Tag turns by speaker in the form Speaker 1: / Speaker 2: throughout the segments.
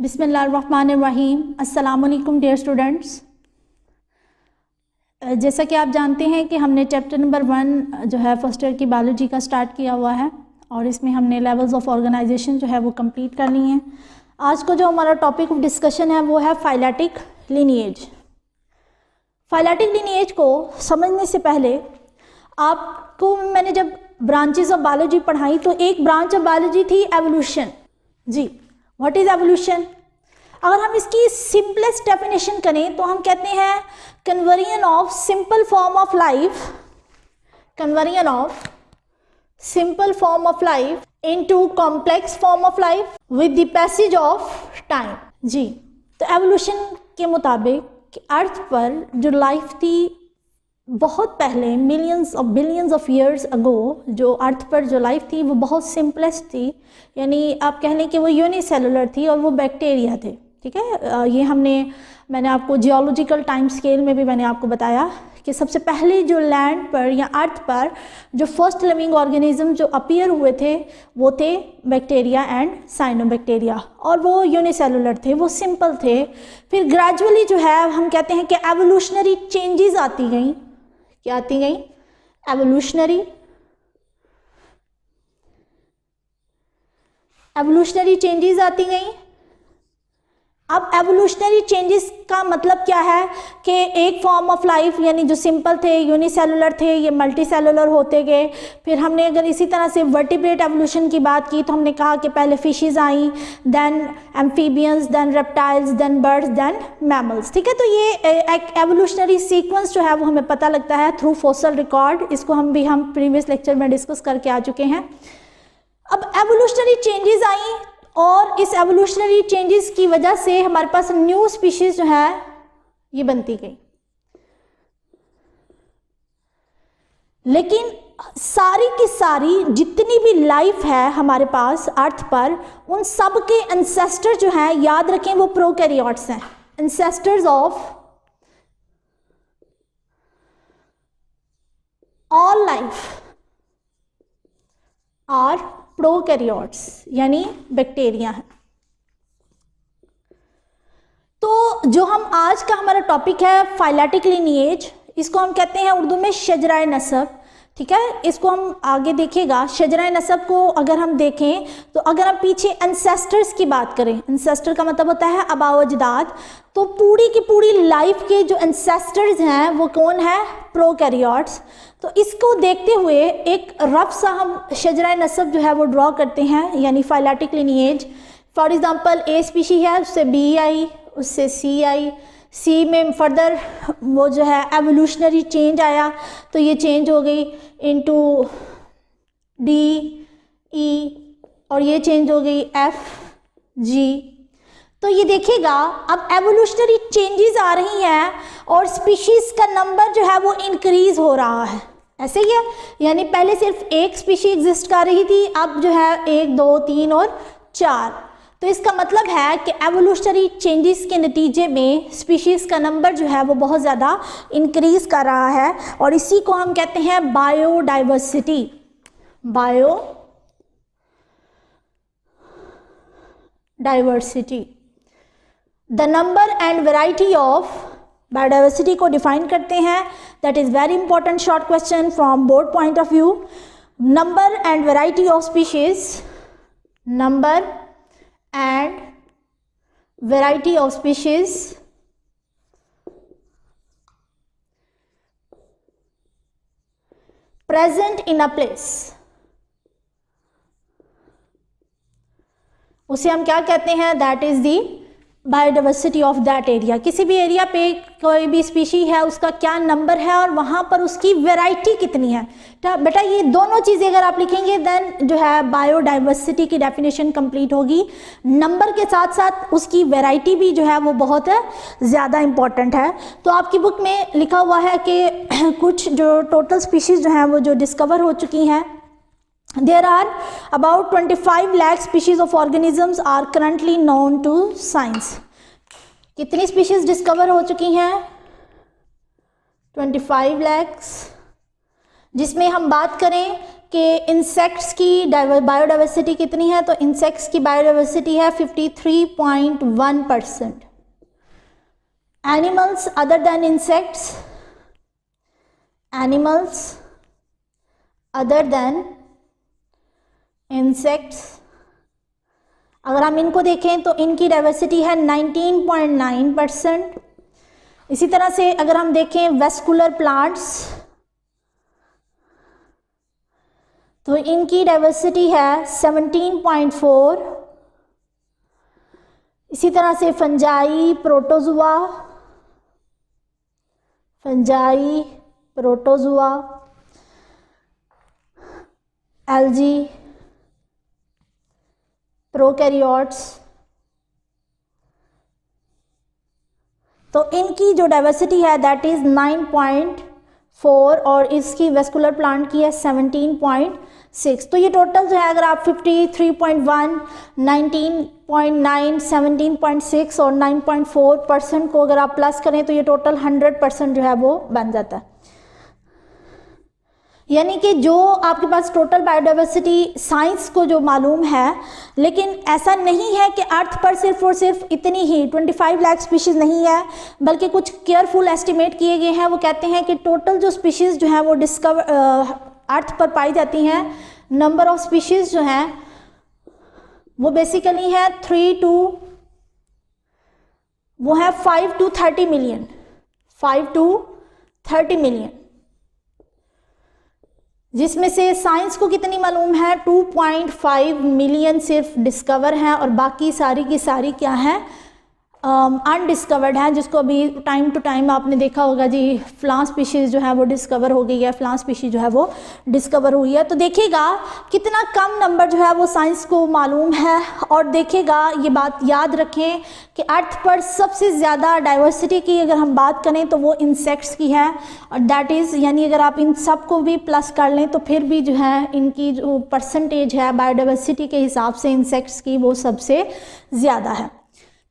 Speaker 1: बिस्मिल्लाहिर्रहमानिर्रहीम। अस्सलाम वालेकुम डियर स्टूडेंट्स। जैसा कि आप जानते हैं कि हमने चैप्टर नंबर 1 जो है फर्स्ट ईयर की बायोलॉजी का स्टार्ट किया हुआ है और इसमें हमने लेवल्स ऑफ ऑर्गेनाइजेशन जो है वो कंप्लीट कर ली हैं। आज को जो हमारा टॉपिक ऑफ डिस्कशन है वो है फाइलेटिक लिनिएज। फाइलेटिक लिनिएज को समझने से पहले आपको मैंने जब ब्रांचेस ऑफ बायोलॉजी पढ़ाई तो एक ब्रांच ऑफ बायोलॉजी थी एवोल्यूशन। जी, व्हाट इज एवोल्यूशन? अगर हम इसकी सिंपलेस्ट डेफिनेशन करें तो हम कहते हैं conversion of simple form of life, conversion of simple form of life into complex form of life with the passage of time. जी, तो एवोल्यूशन के मुताबिक अर्थ पर जो लाइफ थी बहुत पहले मिलियंस और बिलियंस ऑफ ईयर्स अगो, जो अर्थ पर जो लाइफ थी वो बहुत सिंपलेस्ट थी, यानी आप कह लें कि वो यूनिसेलुलर थी और वो बैक्टीरिया थे। ठीक है, ये मैंने आपको जियोलॉजिकल टाइम स्केल में भी मैंने आपको बताया कि सबसे पहले जो लैंड पर या अर्थ पर जो फर्स्ट लिविंग ऑर्गेनिज्म जो अपीयर हुए थे वो थे बैक्टीरिया एंड साइनोबैक्टीरिया, और वो यूनिसेलुलर थे, वो सिंपल थे। फिर ग्रेजुअली जो है हम कहते हैं कि एवोल्यूशनरी चेंजेस आती गई। क्या आती गई? एवोल्यूशनरी चेंजेस आती गई। अब एवोल्यूशनरी चेंजेस का मतलब क्या है कि एक फॉर्म ऑफ लाइफ यानी जो सिंपल थे, यूनिसेलुलर थे, ये मल्टी सेलुलर होते गए। फिर हमने अगर इसी तरह से वर्टिब्रेट एवोल्यूशन की बात की तो हमने कहा कि पहले फिशेस आई, then amphibians, then reptiles, then birds, then mammals. ठीक है, तो ये एक एवोल्यूशनरी सीक्वेंस जो है वो हमें पता लगता है थ्रू फॉसिल रिकॉर्ड। इसको हम प्रीवियस लेक्चर में डिस्कस करके आ चुके हैं। अब एवोल्यूशनरी चेंजेस आई और इस एवोल्यूशनरी चेंजेस की वजह से हमारे पास न्यू स्पीशीज जो है ये बनती गई। लेकिन सारी की सारी जितनी भी लाइफ है हमारे पास अर्थ पर, उन सब के एंसेस्टर जो हैं, याद रखें, वो प्रोकैरियोट्स हैं। Ancestors of all life are prokaryotes, यानी बैक्टीरिया है। तो जो हम आज का हमारा टॉपिक है फाइलेटिक लिनिएज, इसको हम कहते हैं उर्दू में शजराए नसब। ठीक है, इसको हम आगे देखिएगा। शजराए नसब को अगर हम देखें तो अगर हम पीछे एंसेस्टर्स की बात करें, एंसेस्टर का मतलब होता है आबाओ अजदाद, तो पूरी की पूरी लाइफ के जो एंसेस्टर्स हैं वो कौन है? प्रोकैरियोट्स। तो इसको देखते हुए एक रफ सा हम शजराए नसब जो है वो ड्रॉ करते हैं, यानी phyletic lineage. For example A species है, उससे बी आई, उससे सी आई, सी में फर्दर वो जो है एवोल्यूशनरी चेंज आया तो ये चेंज हो गई इनटू डी ई, और ये चेंज हो गई एफ जी। तो ये देखिएगा अब एवोल्यूशनरी चेंजेस आ रही हैं और स्पीशीज़ का नंबर जो है वो इंक्रीज हो रहा है। ऐसे ही है, यानी पहले सिर्फ एक स्पीशी एग्जिस्ट कर रही थी, अब जो है 1, 2, 3 और 4। तो इसका मतलब है कि एवोल्यूशनरी चेंजेस के नतीजे में स्पीशीज़ का नंबर जो है वो बहुत ज़्यादा इंक्रीज कर रहा है, और इसी को हम कहते हैं biodiversity. Biodiversity the number and variety of biodiversity को डिफाइन करते हैं। That is very important short question from board point of view. Number and variety of species, number and variety of species present in a place, उसे हम क्या कहते हैं? That is the biodiversity of that area. किसी भी area पे कोई भी स्पीशी है उसका क्या नंबर है और वहाँ पर उसकी वैरायटी कितनी है। तो बेटा ये दोनों चीज़ें अगर आप लिखेंगे देन जो है बायोडाइवर्सिटी की डेफिनेशन कंप्लीट होगी। नंबर के साथ साथ उसकी वैरायटी भी जो है वो बहुत ज़्यादा इम्पॉर्टेंट है। तो आपकी बुक में लिखा हुआ है कि कुछ जो टोटल स्पीशीज़ जो हैं वो जो डिस्कवर हो चुकी हैं, there are about 25 lakh species of organisms are currently known to science। कितनी स्पीशीज डिस्कवर हो चुकी हैं? 25 lakhs। जिसमें हम बात करें कि इंसेक्ट्स की बायोडाइवर्सिटी कितनी है, तो इंसेक्ट्स की बायोडाइवर्सिटी है 53.1%। Animals other than insects, animals other than insects, अगर हम इनको देखें तो इनकी डाइवर्सिटी है 19.9%। इसी तरह से अगर हम देखें वेस्कुलर प्लांट्स, तो इनकी डाइवर्सिटी है 17.4। इसी तरह से fungi, protozoa, fungi, protozoa, algae, prokaryotes, तो इनकी जो डाइवर्सिटी है दैट इज 9.4 और इसकी वेस्कुलर प्लांट की है 17.6। तो ये टोटल जो है अगर आप 53.1, 19.9, 17.6 और 9.4% को अगर आप प्लस करें तो ये टोटल 100% जो है वो बन जाता है। यानी कि जो आपके पास टोटल बायोडाइवर्सिटी साइंस को जो मालूम है, लेकिन ऐसा नहीं है कि अर्थ पर सिर्फ और सिर्फ इतनी ही 25 लाख स्पीशीज़ नहीं है, बल्कि कुछ केयरफुल एस्टिमेट किए गए हैं। वो कहते हैं कि टोटल जो स्पीशीज़ जो है वो अर्थ पर पाई जाती हैं, नंबर ऑफ स्पीशीज़ जो हैं वो बेसिकली है 5 to 30 मिलियन, 5 to 30 मिलियन, जिसमें से साइंस को कितनी मालूम है 2.5 मिलियन सिर्फ डिस्कवर हैं और बाकी सारी की सारी क्या है अनडिस्कवर्ड है, जिसको अभी टाइम टू टाइम आपने देखा होगा जी फ्लां स्पीशीज़ जो है वो डिस्कवर हो गई है, फ्लां स्पीशीज़ जो है वो डिस्कवर हुई है। तो देखिएगा कितना कम नंबर जो है वो साइंस को मालूम है। और देखिएगा ये बात याद रखें कि अर्थ पर सबसे ज़्यादा डाइवर्सिटी की अगर हम बात करें तो वो इंसेक्ट्स की है, और दैट इज़ यानी अगर आप इन सब को भी प्लस कर लें तो फिर भी जो है इनकी जो परसेंटेज है बायोडाइवर्सिटी के हिसाब से इंसेक्ट्स की वो सबसे ज़्यादा है।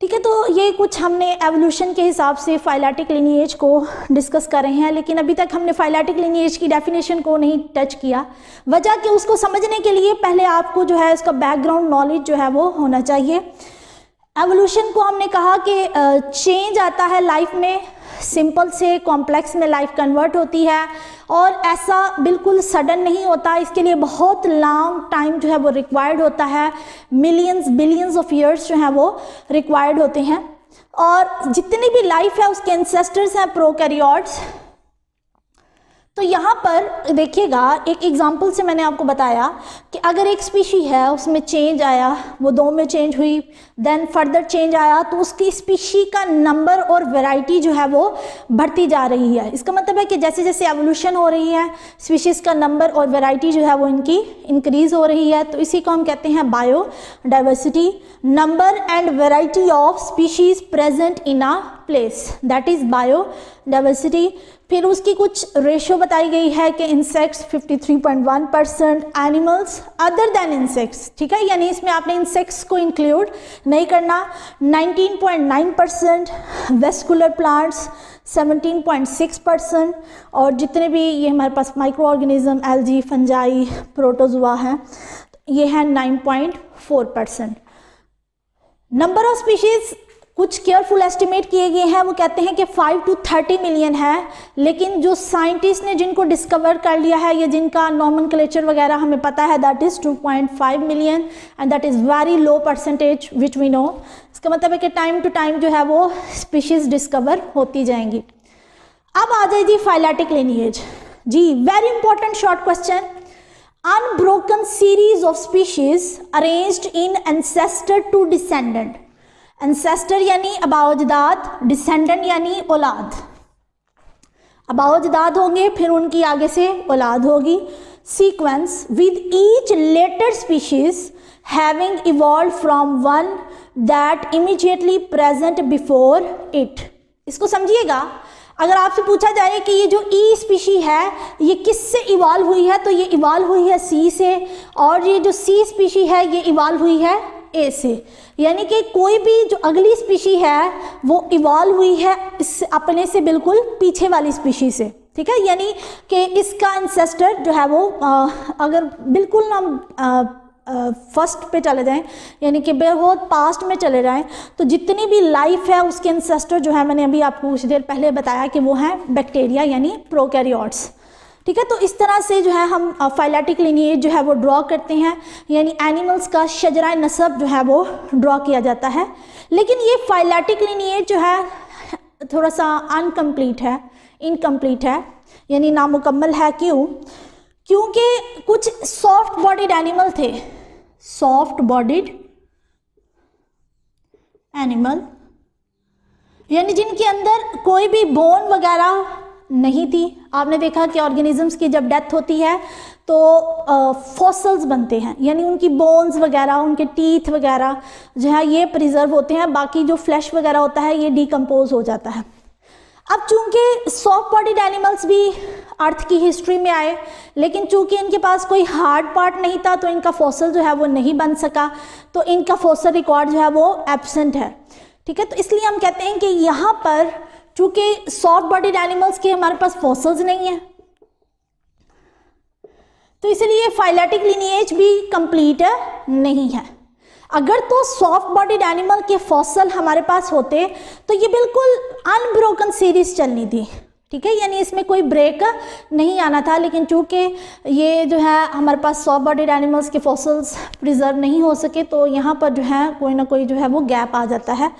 Speaker 1: ठीक है, तो ये कुछ हमने एवोल्यूशन के हिसाब से फाइलेटिक लिनिएज को डिस्कस कर रहे हैं, लेकिन अभी तक हमने फाइलेटिक लिनिएज की डेफिनेशन को नहीं टच किया। वजह कि उसको समझने के लिए पहले आपको जो है इसका बैकग्राउंड नॉलेज जो है वो होना चाहिए। एवोल्यूशन को हमने कहा कि चेंज आता है लाइफ में, सिंपल से कॉम्प्लेक्स में लाइफ कन्वर्ट होती है, और ऐसा बिल्कुल सडन नहीं होता, इसके लिए बहुत लॉन्ग टाइम जो है वो रिक्वायर्ड होता है, मिलियंस बिलियंस ऑफ ईयर्स जो है वो रिक्वायर्ड होते हैं। और जितनी भी लाइफ है उसके एंसेस्टर्स हैं प्रोकैरियोट्स। तो यहाँ पर देखिएगा एक एग्जांपल से मैंने आपको बताया कि अगर एक स्पीशी है उसमें चेंज आया, वो 2 में चेंज हुई, देन फर्दर चेंज आया, तो उसकी स्पीशी का नंबर और वैरायटी जो है वो बढ़ती जा रही है। इसका मतलब है कि जैसे जैसे एवोल्यूशन हो रही है स्पीशीज़ का नंबर और वैरायटी जो है वो इनकी इंक्रीज़ हो रही है। तो इसी को हम कहते हैं biodiversity, number and variety of species present in a place, that is biodiversity. फिर उसकी कुछ रेशो बताई गई है कि insects 53.1%, animals other than insects, ठीक है, यानी इसमें आपने इंसेक्ट्स को इंक्लूड नहीं करना, 19.9%, वेस्कुलर प्लांट्स 17.6%, और जितने भी ये हमारे पास micro organism, algae, fungi, protozoa हैं, ये है 9.4%। नंबर ऑफ स्पीशीज़ कुछ केयरफुल एस्टिमेट किए गए हैं, वो कहते हैं कि 5 to 30 मिलियन है, लेकिन जो साइंटिस्ट ने जिनको डिस्कवर कर लिया है या जिनका नॉमेनक्लेचर वगैरह हमें पता है that is 2.5 million, and that is very low percentage which we know. इसका मतलब है कि टाइम टू टाइम जो है वो स्पीशीज़ डिस्कवर होती जाएंगी। अब आ जाए जी फाइलेटिक लिनिएज जी, very important short question. Unbroken series of species arranged in ancestor to descendant, ancestor यानी अबाओजदाद, डिसेंडेंट यानी औलाद। अबाओजदाद होंगे फिर उनकी आगे से औलाद होगी। Sequence with each letter species having evolve from one that immediately present before it. इसको समझिएगा, अगर आपसे पूछा जाए कि ये जो ई स्पीशी है ये किससे इवॉल्व हुई है, तो ये इवॉल्व हुई है सी से, और ये जो सी स्पीशी है ये इवॉल्व हुई है ए से। यानी कि कोई भी जो अगली स्पीशी है वो इवॉल्व हुई है इससे अपने से बिल्कुल पीछे वाली स्पीशी से। ठीक है, यानी कि इसका इंसेस्टर जो है वो अगर बिल्कुल हम फर्स्ट पे चले जाएं, यानी कि बहुत पास्ट में चले जाएं, तो जितनी भी लाइफ है उसके इंसेस्टर जो है, मैंने अभी आपको कुछ देर पहले बताया कि वो है बैक्टीरिया यानी प्रोकैरियोट्स। ठीक है, तो इस तरह से जो है हम फाइलेटिक लिनिएज जो है वो ड्रॉ करते हैं, यानी एनिमल्स का शजरा नसब जो है वो ड्रॉ किया जाता है। लेकिन ये फाइलेटिक लिनिएज जो है थोड़ा सा अनकम्प्लीट है, इनकम्प्लीट है, यानी नामुकम्मल है। क्यों? क्योंकि कुछ सॉफ्ट बॉडीड एनिमल थे, सॉफ्ट बॉडीड एनिमल, यानी जिनके अंदर कोई भी बोन वगैरह नहीं थी। आपने देखा कि ऑर्गेनिजम्स की जब डेथ होती है तो फॉसल्स बनते हैं, यानी उनकी बोन्स वगैरह, उनके टीथ वगैरह जो है ये प्रिजर्व होते हैं, बाकी जो फ्लैश वगैरह होता है ये डिकम्पोज हो जाता है। अब चूंकि सॉफ्ट बॉडीड एनिमल्स भी अर्थ की हिस्ट्री में आए, लेकिन चूंकि इनके पास कोई हार्ड पार्ट नहीं था तो इनका फॉसल जो है वो नहीं बन सका, तो इनका फॉसल रिकॉर्ड जो है वो एब्सेंट है। ठीक है, तो इसलिए हम कहते हैं कि यहाँ पर चूंकि सॉफ्ट बॉडीड एनिमल्स के हमारे पास फॉसल्स नहीं है, तो इसलिए फाइलेटिक लिनिएज भी कंप्लीट नहीं है। अगर तो सॉफ्ट बॉडीड एनिमल के फॉसल हमारे पास होते तो ये बिल्कुल अनब्रोकन सीरीज चलनी थी। ठीक है, यानी इसमें कोई ब्रेक नहीं आना था, लेकिन चूंकि ये जो है हमारे पास सॉफ्ट बॉडीड एनिमल्स के फॉसल्स प्रिजर्व नहीं हो सके, तो यहाँ पर जो है कोई ना कोई जो है वो गैप आ जाता है।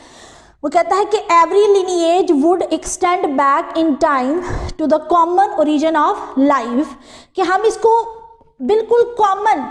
Speaker 1: वो कहता है कि every lineage would extend back in time to the common origin of life, कि हम इसको बिल्कुल कॉमन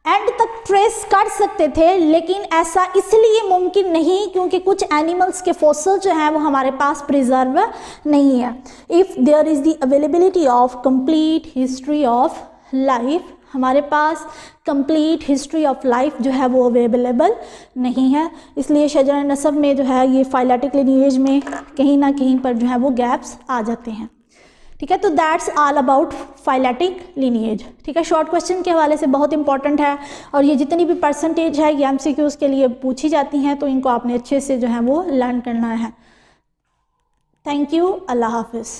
Speaker 1: एंड तक ट्रेस कर सकते थे, लेकिन ऐसा इसलिए मुमकिन नहीं क्योंकि कुछ एनिमल्स के फॉसल जो हैं वो हमारे पास प्रिजर्व नहीं है। If there is the availability of complete history of life, हमारे पास कंप्लीट हिस्ट्री ऑफ लाइफ जो है वो अवेलेबल नहीं है, इसलिए शजरा नसब में जो है ये फाइलेटिक लिनिएज में कहीं ना कहीं पर जो है वो गैप्स आ जाते हैं। ठीक है, तो that's all about phyletic lineage. ठीक है, शॉर्ट क्वेश्चन के हवाले से बहुत इंपॉर्टेंट है, और ये जितनी भी परसेंटेज है ये एमसीक्यूज के लिए पूछी जाती हैं, तो इनको आपने अच्छे से जो है वो लर्न करना है। थैंक यू, अल्लाह हाफिज़।